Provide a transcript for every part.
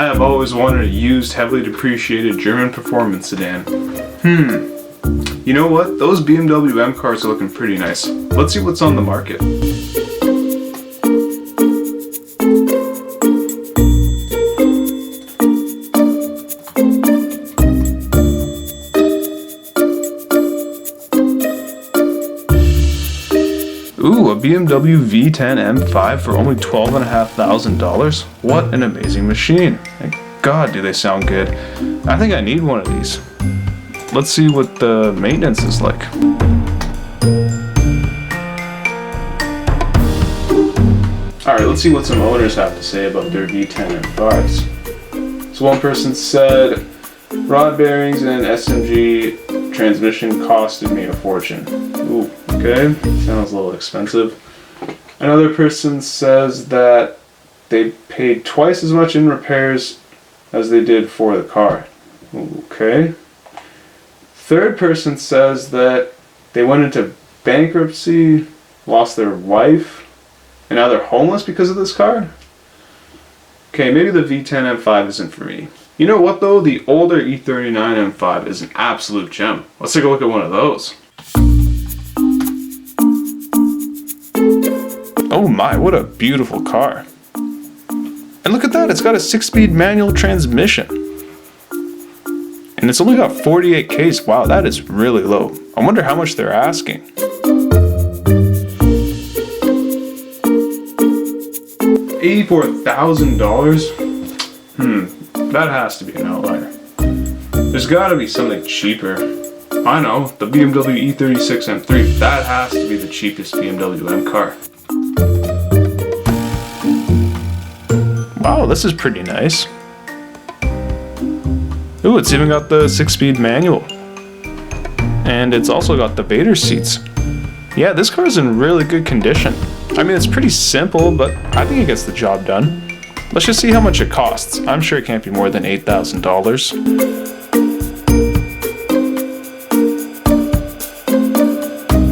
I have always wanted a used, heavily depreciated German performance sedan. You know what? Those BMW M cars are looking pretty nice. Let's see what's on the market. Ooh, a BMW V10 M5 for only $12,500. What an amazing machine. Thank God, do they sound good. I think I need one of these. Let's see what the maintenance is like. Alright, let's see what some owners have to say about their V10 M5s. So one person said, rod bearings and SMG transmission costed me a fortune. Ooh, okay, sounds a little expensive. Another person says that they paid twice as much in repairs as they did for the car. Okay. Third person says that they went into bankruptcy, lost their wife, and now they're homeless because of this car? Okay, maybe the V10 M5 isn't for me. You know what though? The older E39 M5 is an absolute gem. Let's take a look at one of those. Oh my, what a beautiful car. And look at that, it's got a 6-speed manual transmission. And it's only got 48 Ks. Wow, that is really low. I wonder how much they're asking. $84,000? That has to be an outlier. There's gotta be something cheaper. I know, the BMW E36 M3. That has to be the cheapest BMW M car. Wow, this is pretty nice. Ooh, it's even got the 6-speed manual. And it's also got the Vader seats. Yeah, this car is in really good condition. I mean, it's pretty simple, but I think it gets the job done. Let's just see how much it costs. I'm sure it can't be more than $8,000.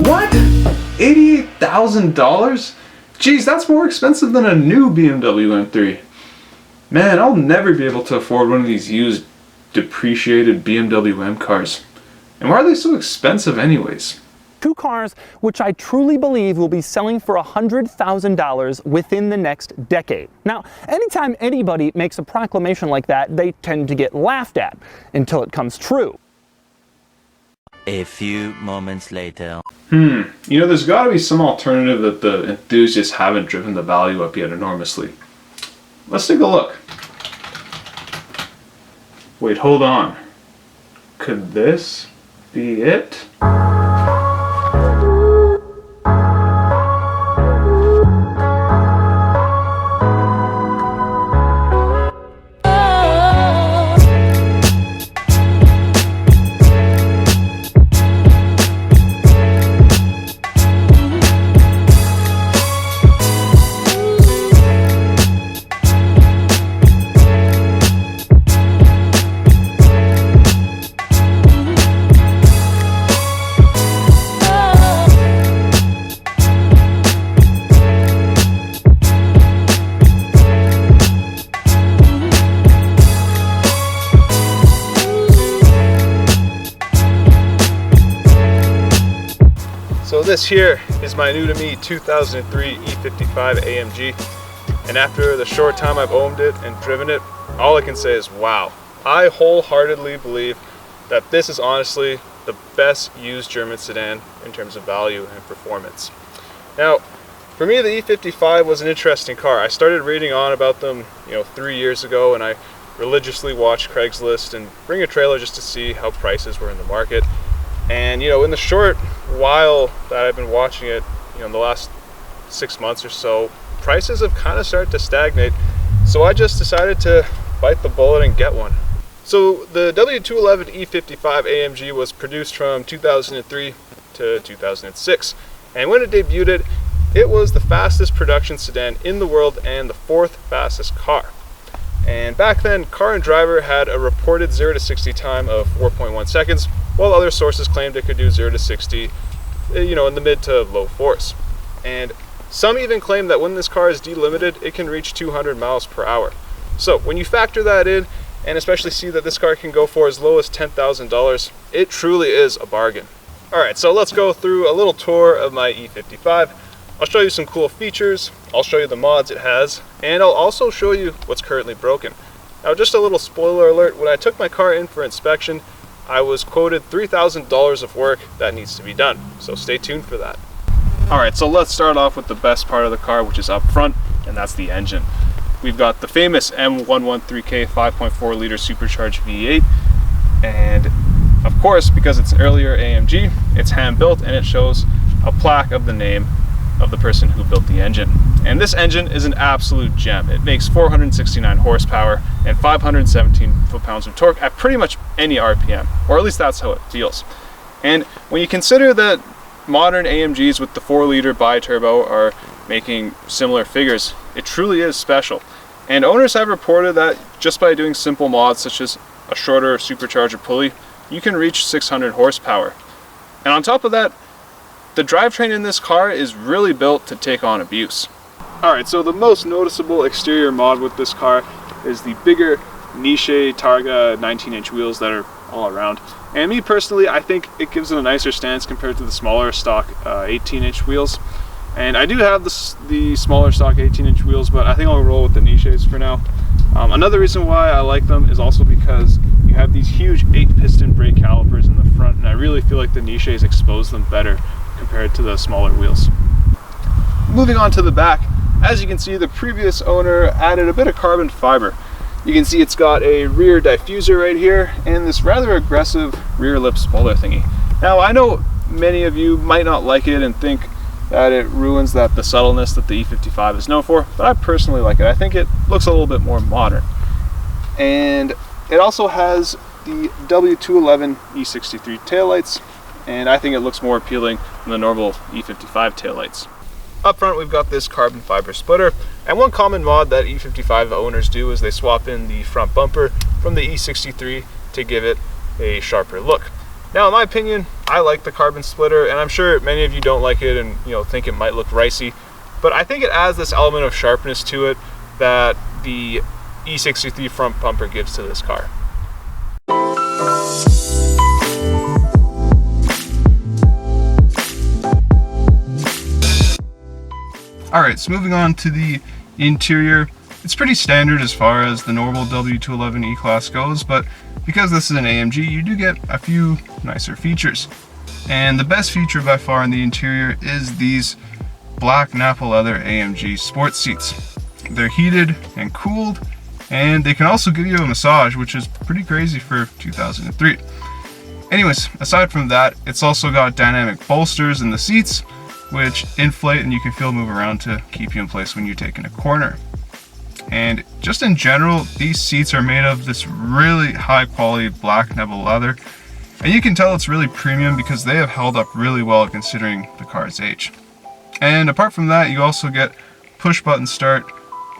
What? $88,000? Geez, that's more expensive than a new BMW M3. Man, I'll never be able to afford one of these used, depreciated BMW M cars. And why are they so expensive anyways? Two cars which I truly believe will be selling for $100,000 within the next decade. Now, anytime anybody makes a proclamation like that, they tend to get laughed at until it comes true. A few moments later. You know, there's got to be some alternative that the enthusiasts haven't driven the value up yet enormously. Let's take a look. Wait, hold on. Could this be it? So this here is my new to me 2003 E55 AMG, and after the short time I've owned it and driven it, all I can say is wow. I wholeheartedly believe that this is honestly the best used German sedan in terms of value and performance. Now, for me the E55 was an interesting car. I started reading on about them 3 years ago, and I religiously watched Craigslist and Bring a Trailer just to see how prices were in the market. And in the short while that I've been watching it, in the last 6 months or so, prices have kind of started to stagnate. So I just decided to bite the bullet and get one. So the W211 E55 AMG was produced from 2003 to 2006. And when it debuted, it was the fastest production sedan in the world and the 4th fastest car. And back then, Car and Driver had a reported 0 to 60 time of 4.1 seconds, while other sources claimed it could do 0 to 60, in the mid to low 4s. And some even claim that when this car is delimited, it can reach 200 miles per hour. So when you factor that in, and especially see that this car can go for as low as $10,000, it truly is a bargain. Alright, so let's go through a little tour of my E55. I'll show you some cool features, I'll show you the mods it has, and I'll also show you what's currently broken. Now just a little spoiler alert, when I took my car in for inspection, I was quoted $3,000 of work that needs to be done, so stay tuned for that. Alright, so let's start off with the best part of the car, which is up front, and that's the engine. We've got the famous M113K 5.4 liter supercharged V8, and of course, because it's an earlier AMG, it's hand built and it shows a plaque of the name of the person who built the engine. And this engine is an absolute gem. It makes 469 horsepower and 517 foot-pounds of torque at pretty much any RPM, or at least that's how it feels. And when you consider that modern AMGs with the 4-liter bi-turbo are making similar figures, it truly is special. And owners have reported that just by doing simple mods such as a shorter supercharger pulley, you can reach 600 horsepower. And on top of that, the drivetrain in this car is really built to take on abuse. Alright, so the most noticeable exterior mod with this car is the bigger Niche Targa 19-inch wheels that are all around. And me personally, I think it gives it a nicer stance compared to the smaller stock 18-inch wheels. And I do have the smaller stock 18-inch wheels, but I think I'll roll with the Niches for now. Another reason why I like them is also because you have these huge 8-piston brake calipers in the front, and I really feel like the Niches expose them better compared to the smaller wheels. Moving on to the back, as you can see, the previous owner added a bit of carbon fiber. You can see it's got a rear diffuser right here and this rather aggressive rear lip spoiler thingy. Now I know many of you might not like it and think that it ruins the subtleness that the E55 is known for, but I personally like it. I think it looks a little bit more modern. And it also has the W211 E63 taillights, and I think it looks more appealing than the normal E55 taillights. Up front we've got this carbon fiber splitter, and one common mod that E55 owners do is they swap in the front bumper from the E63 to give it a sharper look. Now in my opinion, I like the carbon splitter, and I'm sure many of you don't like it and think it might look ricey, but I think it adds this element of sharpness to it that the E63 front bumper gives to this car. Alright, so moving on to the interior, it's pretty standard as far as the normal W211 E-Class goes, but because this is an AMG, you do get a few nicer features. And the best feature by far in the interior is these black Nappa leather AMG sports seats. They're heated and cooled, and they can also give you a massage, which is pretty crazy for 2003. Anyways, aside from that, it's also got dynamic bolsters in the seats, which inflate and you can feel move around to keep you in place when you're taking a corner. And just in general, these seats are made of this really high quality black Nappa leather, and you can tell it's really premium because they have held up really well considering the car's age. And apart from that, you also get push button start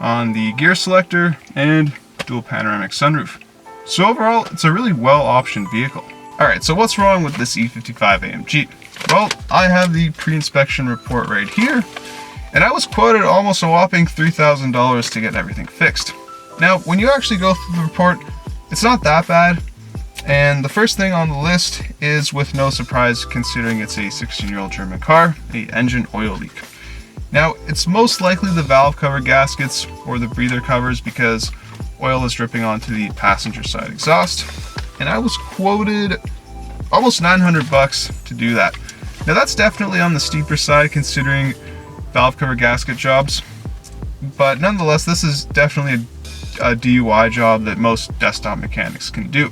on the gear selector and dual panoramic sunroof. So overall, it's a really well optioned vehicle. Alright, so what's wrong with this E55 AMG? Well, I have the pre-inspection report right here, and I was quoted almost a whopping $3,000 to get everything fixed. Now, when you actually go through the report, it's not that bad, and the first thing on the list is, with no surprise considering it's a 16-year-old German car, an engine oil leak. Now, it's most likely the valve cover gaskets or the breather covers because oil is dripping onto the passenger side exhaust, and I was quoted almost $900 to do that. Now that's definitely on the steeper side considering valve cover gasket jobs, but nonetheless this is definitely a DIY job that most desktop mechanics can do.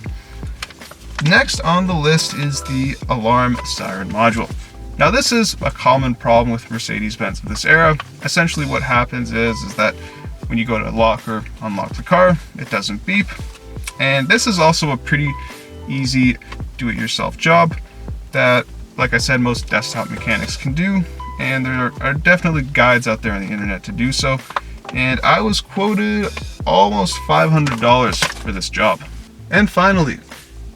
Next on the list is the alarm siren module. Now this is a common problem with Mercedes-Benz of this era. Essentially what happens is that when you go to lock or unlock the car, it doesn't beep, and this is also a pretty easy do-it-yourself job that, like I said, most desktop mechanics can do, and there are definitely guides out there on the internet to do so, and I was quoted almost $500 for this job. And finally,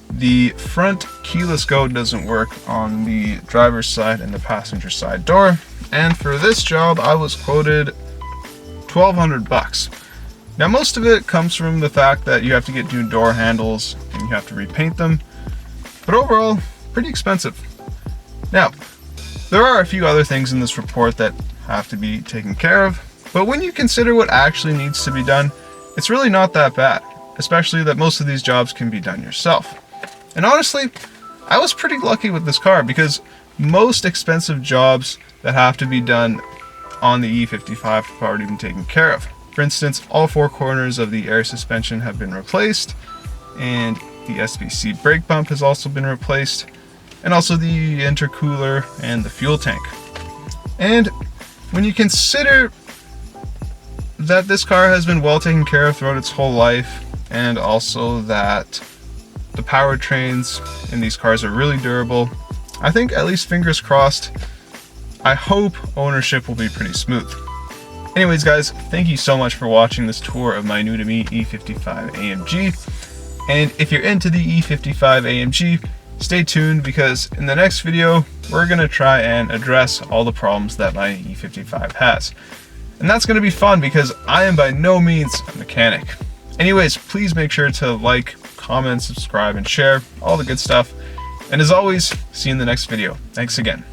the front keyless go doesn't work on the driver's side and the passenger side door, and for this job I was quoted $1,200. Now most of it comes from the fact that you have to get new door handles and you have to repaint them, but overall, pretty expensive. Now, there are a few other things in this report that have to be taken care of, but when you consider what actually needs to be done, it's really not that bad, especially that most of these jobs can be done yourself. And honestly, I was pretty lucky with this car because most expensive jobs that have to be done on the E55 have already been taken care of. For instance, all 4 corners of the air suspension have been replaced, and the SBC brake pump has also been replaced, and also the intercooler and the fuel tank. And when you consider that this car has been well taken care of throughout its whole life, and also that the powertrains in these cars are really durable, I think, at least fingers crossed, I hope ownership will be pretty smooth. Anyways guys, thank you so much for watching this tour of my new to me E55 AMG. And if you're into the E55 AMG, stay tuned because in the next video, we're gonna try and address all the problems that my E55 has. And that's gonna be fun because I am by no means a mechanic. Anyways, please make sure to like, comment, subscribe, and share, all the good stuff. And as always, see you in the next video. Thanks again.